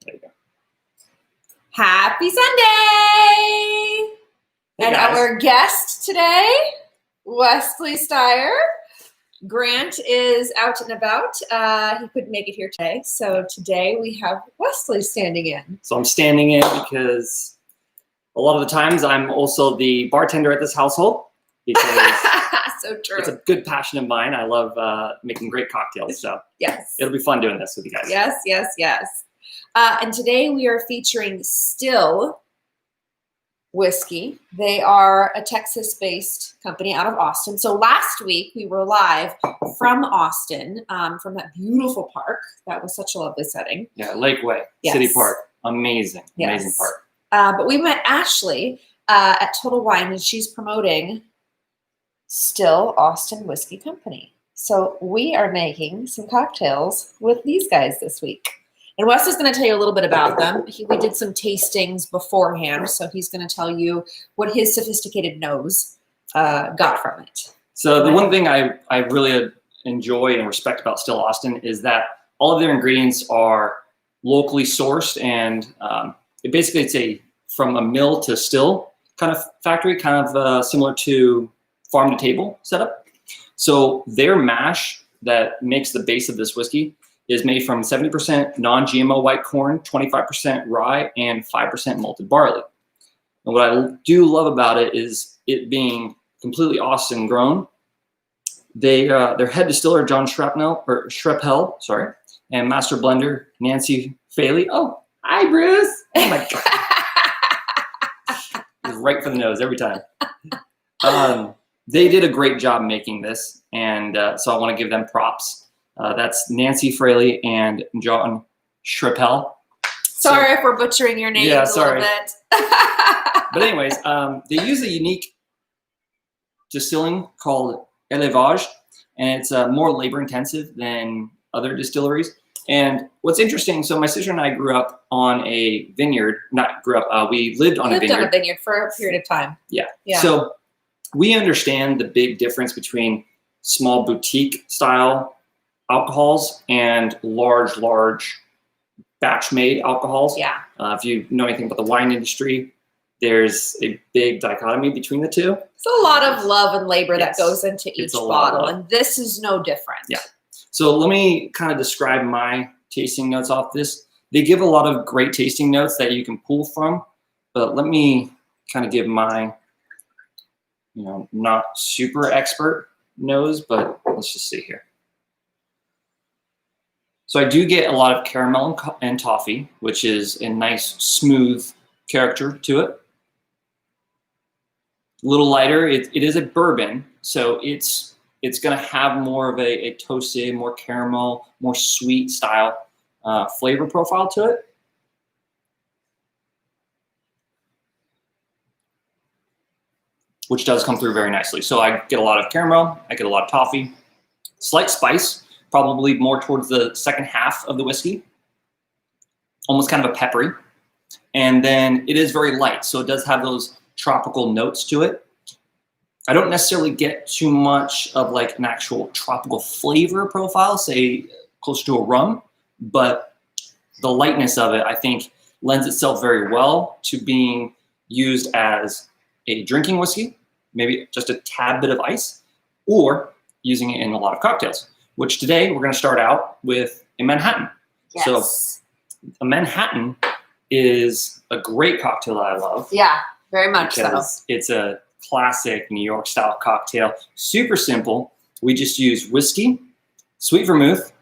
There you go. Happy Sunday! Hey and guys. Our guest today, Wesley Steyer. Grant is out and about. He couldn't make it here today. So today we have Wesley standing in. So I'm standing in because a lot of the times I'm also the bartender at this household because So true. it's a good passion of mine. I love making great cocktails. So yes. It'll be fun doing this with you guys. Yes, yes, yes. And today we are featuring Still Whiskey. They are a Texas-based company out of Austin. So last week we were live from Austin, from that beautiful park. That was such a lovely setting. Yeah, Lakeway Yes. City Park. Amazing, Yes. amazing park. But we met Ashley at Total Wine, and she's promoting Still Austin Whiskey Company. So we are making some cocktails with these guys this week. And Wes is going to tell you a little bit about them. We did some tastings beforehand, so he's going to tell you what his sophisticated nose got from it. So the one thing I really enjoy and respect about Still Austin is that all of their ingredients are locally sourced, and it's a from a mill to still kind of factory, kind of similar to farm to table setup. So their mash that makes the base of this whiskey is made from 70% non-GMO white corn, 25% rye, and 5% malted barley. And what I do love about it is it being completely Austin grown. Their head distiller, John Schreppel, and master blender, Nancy Faley. Oh, hi, Bruce. Oh my God. Right for the nose every time. They did a great job making this, and so I want to give them props. That's Nancy Fraley and John Schreppel. Sorry if we're butchering your names a little bit. But anyways, they use a unique distilling called élevage, and it's more labor intensive than other distilleries. And what's interesting, so my sister and I grew up on a vineyard. We lived on a vineyard for a period of time. Yeah. So we understand the big difference between small boutique style alcohols and large batch made alcohols. Yeah. If you know anything about the wine industry, there's a big dichotomy between the two. It's a lot of love and labor that goes into each bottle, and this is no different. Yeah. So let me kind of describe my tasting notes off this. They give a lot of great tasting notes that you can pull from, but let me kind of give my, not super expert nose, but let's just see here. So I do get a lot of caramel and toffee, which is a nice smooth character to it. A little lighter. It is a bourbon, so it's going to have more of a toasted, more caramel, more sweet style flavor profile to it. Which does come through very nicely. So I get a lot of caramel, I get a lot of toffee, slight spice, probably more towards the second half of the whiskey, almost kind of a peppery. And then it is very light, so it does have those tropical notes to it. I don't necessarily get too much of like an actual tropical flavor profile, say close to a rum, but the lightness of it, I think, lends itself very well to being used as a drinking whiskey, maybe just a tad bit of ice, or using it in a lot of cocktails, which today we're going to start out with a Manhattan. Yes. So a Manhattan is a great cocktail that I love. Yeah, very much so. It's a classic New York style cocktail. Super simple. We just use whiskey, sweet vermouth,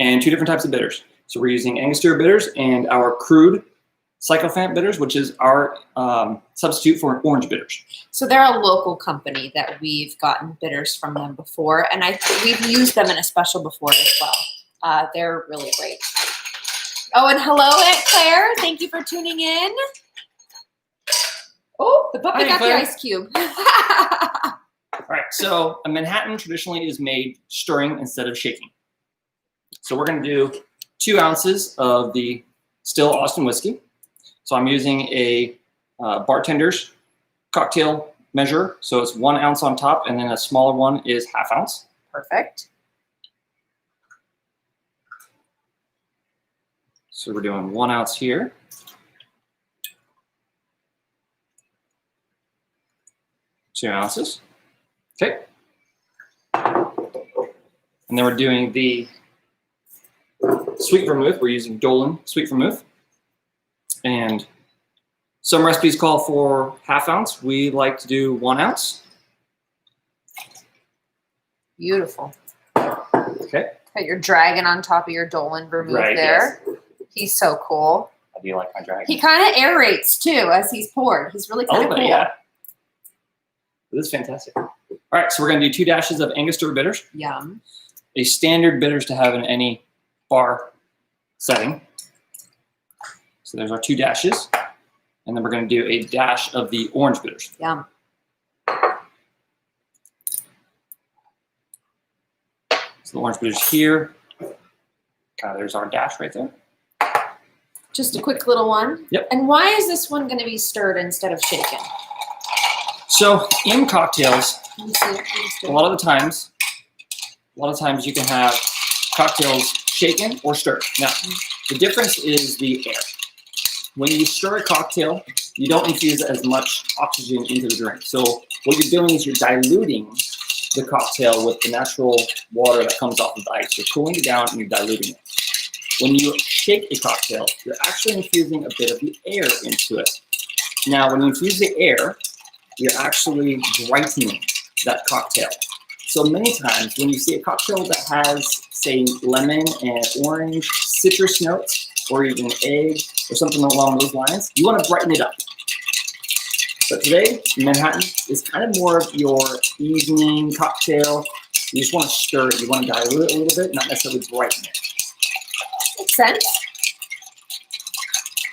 and 2 different types of bitters. So we're using Angostura Bitters and our crude Sycophant bitters, which is our substitute for orange bitters. So they're a local company that we've gotten bitters from them before, and we've used them in a special before as well. They're really great. Oh, and hello, Aunt Claire. Thank you for tuning in. Oh, the puppy got the ice cube. All right, so a Manhattan traditionally is made stirring instead of shaking. So we're going to do 2 ounces of the Still Austin whiskey. So I'm using a bartender's cocktail measure. So it's 1 ounce on top, and then a smaller one is ½ ounce. Perfect. So we're doing 1 ounce here. Two ounces. Okay. And then we're doing the Sweet Vermouth. We're using Dolan Sweet Vermouth. And some recipes call for 1/2 ounce. We like to do 1 ounce. Beautiful. Okay. Got your dragon on top of your Dolan Vermouth there. Yes. He's so cool. I do like my dragon. He kind of aerates too as he's poured. He's really kind of cool. Yeah. This is fantastic. All right, so we're going to do 2 dashes of Angostura Bitters. Yum. A standard bitters to have in any bar setting. So there's our 2 dashes. And then we're going to do a dash of the orange bitters. Yum. So the orange bitters here. There's our dash right there. Just a quick little one. Yep. And why is this one going to be stirred instead of shaken? So in cocktails, Let me see it. a lot of times you can have cocktails shaken or stirred. Now, the difference is the air. When you stir a cocktail, you don't infuse as much oxygen into the drink. So what you're doing is you're diluting the cocktail with the natural water that comes off of the ice. You're cooling it down and you're diluting it. When you shake a cocktail, you're actually infusing a bit of the air into it. Now, when you infuse the air, you're actually brightening that cocktail. So many times when you see a cocktail that has, say, lemon and orange, citrus notes, or even egg, or something along those lines, you want to brighten it up. But today, Manhattan is kind of more of your evening cocktail. You just want to stir it. You want to dilute it a little bit, not necessarily brighten it. Makes sense.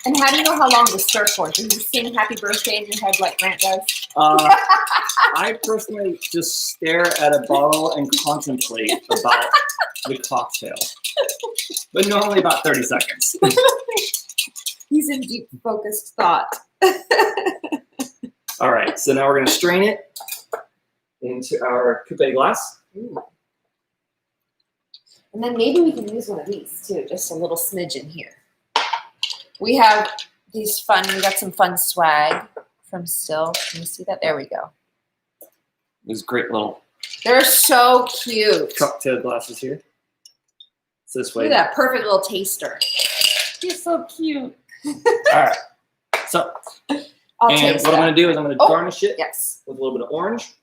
And how do you know how long to stir for? Do you sing happy birthday in your head like Grant does? I personally just stare at a bottle and contemplate about the cocktail. But normally about 30 seconds. He's in deep focused thought. All right, so now we're going to strain it into our coupe glass. Ooh. And then maybe we can use one of these too, just a little smidgen here. We have we got some fun swag from Still. Can you see that? There we go. These great little They're so cute. cocktail glasses here. It's this way. Look at that perfect little taster. You're so cute. All right, so I'll and taste what I'm that. going to do is I'm going to garnish it Yes. with a little bit of orange.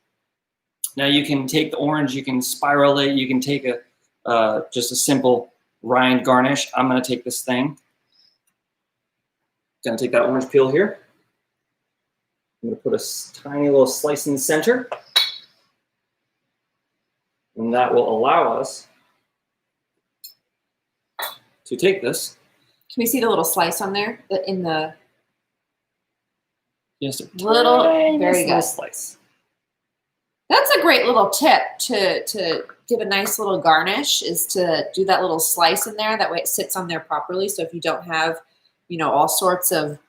Now you can take the orange, you can spiral it, you can take just a simple rind garnish. I'm going to take this thing. Going to take that orange peel here. I'm going to put a tiny little slice in the center. And that will allow us to take this. Can we see the little slice on there? In the Just a little, tiny very good. slice. That's a great little tip to give a nice little garnish, is to do that little slice in there. That way it sits on there properly. So if you don't have, all sorts of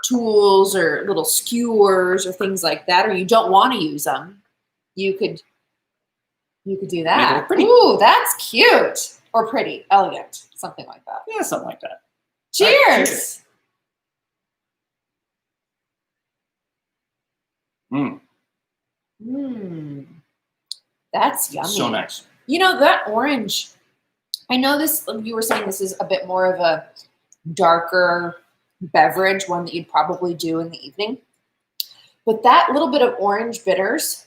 tools or little skewers or things like that, or you don't want to use them, you could do that. Make it look pretty. Ooh, that's cute. Or pretty, elegant, something like that. Yeah, something like that. Cheers. Right, cheers. That's yummy. So nice. That orange, I know this, you were saying this is a bit more of a darker beverage, one that you'd probably do in the evening. But that little bit of orange bitters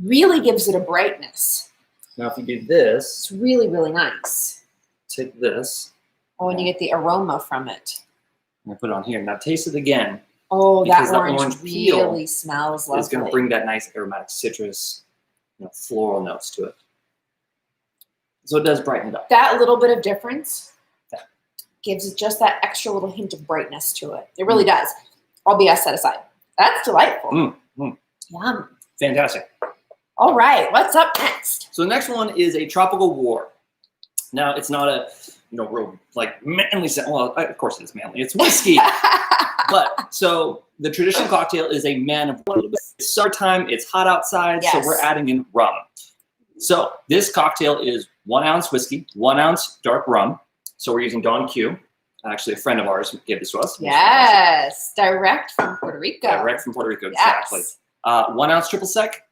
really gives it a brightness. Now if you do this, It's really, really nice. take this, Oh, and you get the aroma from it. I'm going to put it on here. Now taste it again. Oh, Because that the orange orange peel really smells lovely. It's going to bring that nice aromatic citrus, floral notes to it. So it does brighten it up. That little bit of difference gives it just that extra little hint of brightness to it. It really does. All BS set aside. That's delightful. Yum. Fantastic. All right, what's up next? So the next one is a tropical war. Now it's not a real manly scent. Well, of course it's manly. It's whiskey. But so the traditional cocktail is a man of a little bit. It's summertime. It's hot outside, so we're adding in rum. So this cocktail is 1 ounce whiskey, 1 ounce dark rum. So we're using Don Q. Actually, a friend of ours gave this to us. Yes, direct from Puerto Rico. Direct from Puerto Rico, exactly. Yes. 1 ounce triple sec,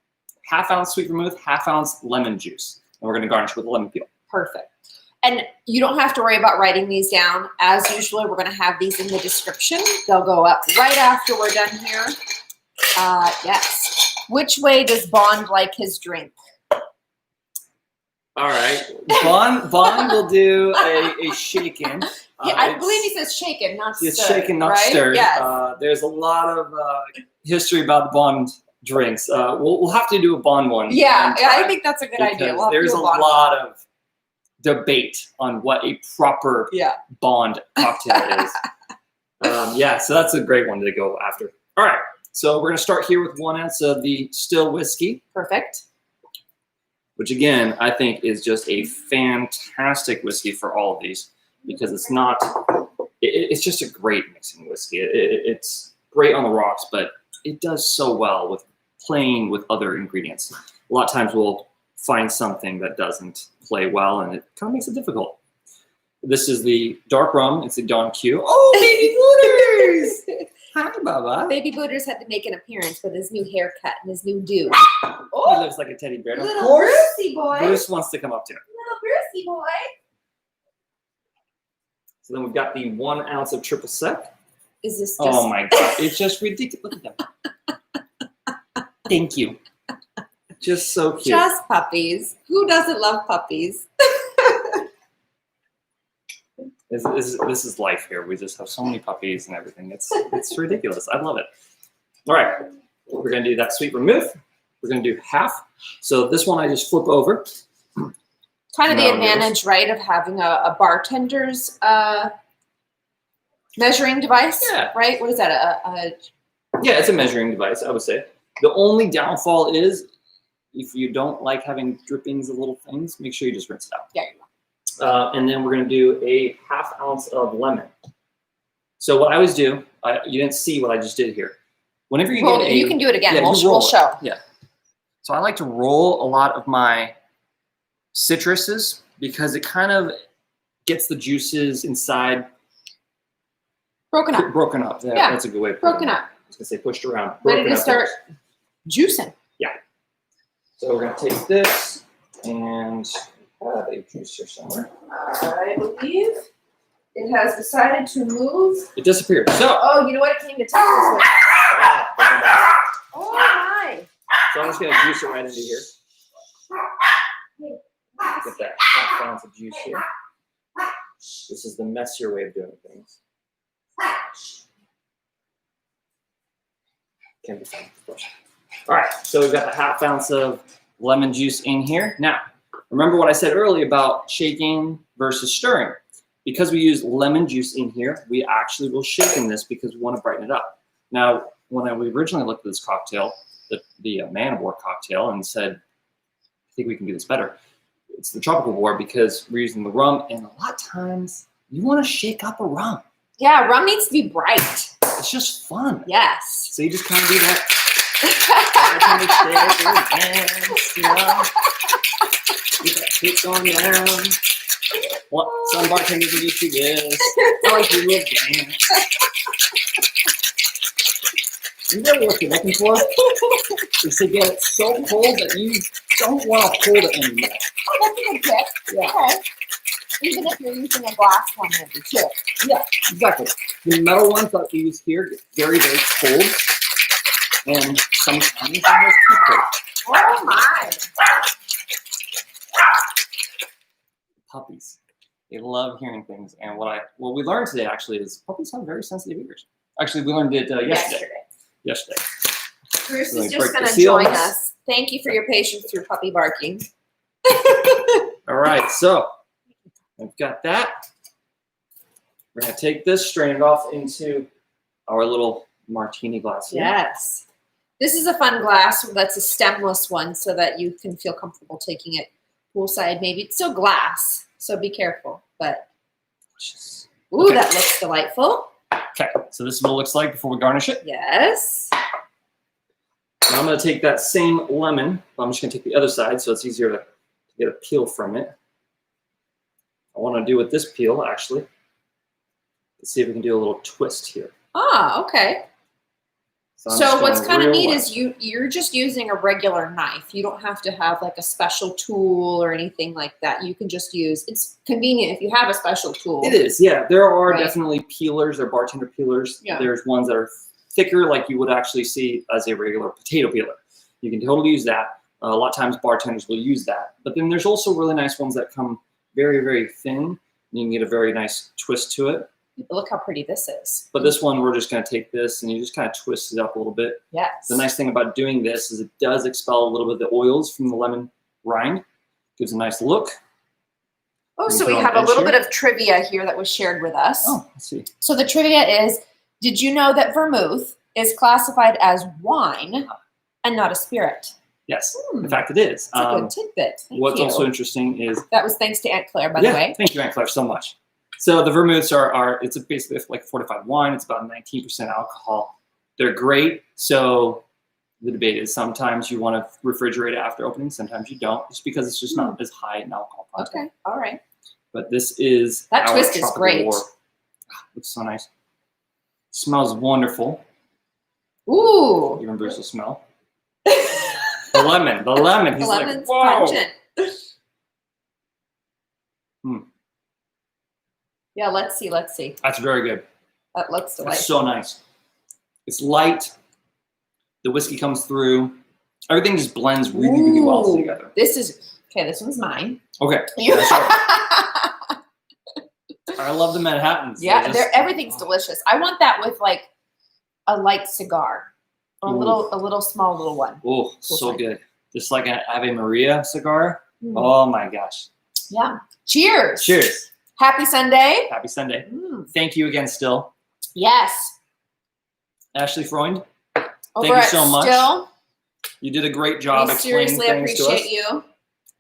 ½ ounce sweet vermouth, ½ ounce lemon juice. And we're going to garnish with a lemon peel. Perfect. And you don't have to worry about writing these down. As usual, we're going to have these in the description. They'll go up right after we're done here. Yes. Which way does Bond like his drink? All right. Bond will do a shaken. Yeah, I believe he says shaken, not stirred. It's shaken, not right? stirred. Yes. There's a lot of history about the Bond drinks. We'll have to do a Bond one. Yeah, I think that's a good idea. We'll there's a lot of debate on what a proper Bond cocktail is. So that's a great one to go after. All right, so we're going to start here with 1 ounce of the still whiskey. Perfect. Which again, I think is just a fantastic whiskey for all of these because it's not, it's just a great mixing whiskey. It's great on the rocks, but it does so well with playing with other ingredients. A lot of times we'll find something that doesn't play well and it kind of makes it difficult. This is the Dark Rum. It's the Don Q. Oh, baby Booters! Hi, Baba. Baby Booters had to make an appearance with his new haircut and his new do. Oh, he looks like a teddy bear. Little Brucey boy. Bruce wants to come up to it. Little Brucey boy. So then we've got the 1 ounce of triple sec. Is this just... Oh my God, it's just ridiculous. Look at that. Thank you. Just so cute. Just puppies. Who doesn't love puppies? This is life here. We just have so many puppies and everything. It's ridiculous. I love it. All right, we're gonna do that sweet vermouth. We're gonna do half. So this one I just flip over. Kind of the advantage, right, of having a bartender's measuring device, right? What is that? Yeah, it's a measuring device, I would say. The only downfall is if you don't like having drippings of little things, make sure you just rinse it out. Yeah. And then we're going to do a ½ ounce of lemon. So what I always do, you didn't see what I just did here. Whenever you get you can do it again. Yeah, we'll show. Yeah. So I like to roll a lot of my citruses because it kind of gets the juices inside. Broken up. Broken up. Yeah, that's a good way of putting it. Broken up. I was going to say pushed around. Ready to start juicing. Yeah. So we're going to take this and... have a juicer somewhere. I believe it has decided to move. It disappeared. So. Oh, you know what? It came to Texas with. Oh my! So I'm just gonna juice it right into here. Get that ½ ounce of juice here. This is the messier way of doing things. Can be fun, of course. All right. So we've got the ½ ounce of lemon juice in here now. Remember what I said earlier about shaking versus stirring. Because we use lemon juice in here, we actually will shake in this because we want to brighten it up. Now, when we originally looked at this cocktail, the Man of War cocktail, and said, I think we can do this better. It's the Tropical War because we're using the rum, and a lot of times you want to shake up a rum. Yeah, rum needs to be bright. It's just fun. Yes. So you just kind of do that. Keep that kick on down. What some bartenders will do this. I like your little dance. You know what you're looking for? Is to get it so cold that you don't want to hold it anymore. Oh, that's a good tip. Yeah. Okay. Even if you're using a glass one, maybe too. Yeah, exactly. The metal ones that we use here get very, very cold. And sometimes they're almost too cold. Oh my! Puppies. They love hearing things. And what we learned today actually is puppies have very sensitive ears. Actually, we learned it yesterday. Bruce So is just going to seal join this. us. Thank you for your patience through puppy barking. All right, so we've got that. We're going to take this, strain it off into our little martini glass here. Yes. This is a fun glass that's a stemless one so that you can feel comfortable taking it poolside. Maybe it's still glass, so be careful. But ooh, Okay. that looks delightful. Okay, so this is what it looks like before we garnish it. Yes. Now I'm going to take that same lemon, but I'm just going to take the other side so it's easier to get a peel from it. I want to do with this peel, actually, Let's see if we can do a little twist here. Ah, okay. I'm So just what's going kind of real neat wet. is you're just using a regular knife. You don't have to have like a special tool or anything like that. You can just use, it's convenient if you have a special tool. It is, yeah. There are Right. definitely peelers or bartender peelers. Yeah. There's ones that are thicker, like you would actually see as a regular potato peeler. You can totally use that. A lot of times bartenders will use that. But then there's also really nice ones that come very, very thin. You can get a very nice twist to it. Look how pretty this is. But this one, we're just going to take this and you just kind of twist it up a little bit. Yes. The nice thing about doing this is it does expel a little bit of the oils from the lemon rind. Gives a nice look. Oh, You so can we throw have an a little edge bit of trivia here that was shared with us. Oh, let's see. So the trivia is, did you know that vermouth is classified as wine and not a spirit? Yes, in fact it is. That's a good tidbit. Thank What's you. also interesting is That was thanks to Aunt Claire, by the way. Thank you, Aunt Claire, so much. So the vermouths are it's basically like a fortified wine. It's about 19% alcohol. They're great. So the debate is sometimes you want to refrigerate it after opening, sometimes you don't, just because it's just not as high in alcohol content. Okay, all right. But this is That our twist is tropical great. war. Looks so nice. Smells wonderful. Ooh. Even Bruce will smell. The lemon. He's The lemon's like, whoa. pungent. Yeah, let's see. That's very good. That looks It's delightful. so nice. It's light. The whiskey comes through. Everything just blends really, really well Ooh. together. This is, okay, this one's mine. Okay. You- That's right. I love the Manhattans. Yeah, everything's delicious. I want that with like a light cigar. Or a little small little one. Oh, so good. Just like an Ave Maria cigar. Mm. Oh my gosh. Yeah. Cheers. Cheers. Happy Sunday. Happy Sunday. Mm. Thank you again, Still. Yes. Ashley Freund, Over you at so much. Still, you did a great job we explaining seriously things to us. appreciate you.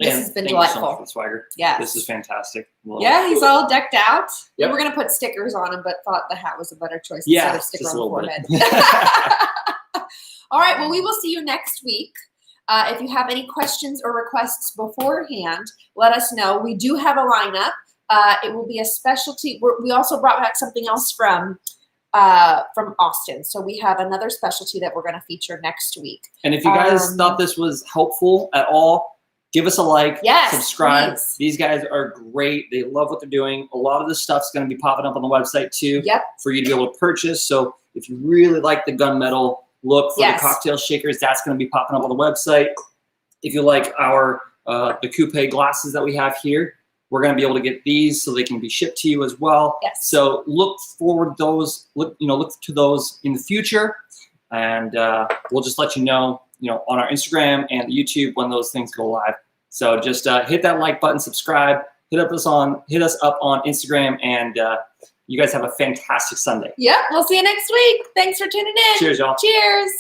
This And has been thank you so much delightful. for the swagger. Yes. This is fantastic. Yeah, he's all decked out. Yep. We were going to put stickers on him, but thought the hat was a better choice Yeah, instead of sticker just on a the little forehead. bit. All right, well, we will see you next week. If you have any questions or requests beforehand, let us know. We do have a lineup. It will be a specialty. We also brought back something else from Austin. So we have another specialty that we're going to feature next week. And if you guys thought this was helpful at all, give us a like, Yes, subscribe. please. These guys are great. They love what they're doing. A lot of this stuff's going to be popping up on the website too for you to be able to purchase. So if you really like the gunmetal look for the cocktail shakers, that's going to be popping up on the website. If you like our the coupe glasses that we have here, we're going to be able to get these so they can be shipped to you as well. Yes. So look forward to those. Look to those in the future, and we'll just let you know on our Instagram and YouTube when those things go live. So just hit that like button, subscribe, hit us up on Instagram, and you guys have a fantastic Sunday. Yep, we'll see you next week. Thanks for tuning in. Cheers, y'all. Cheers.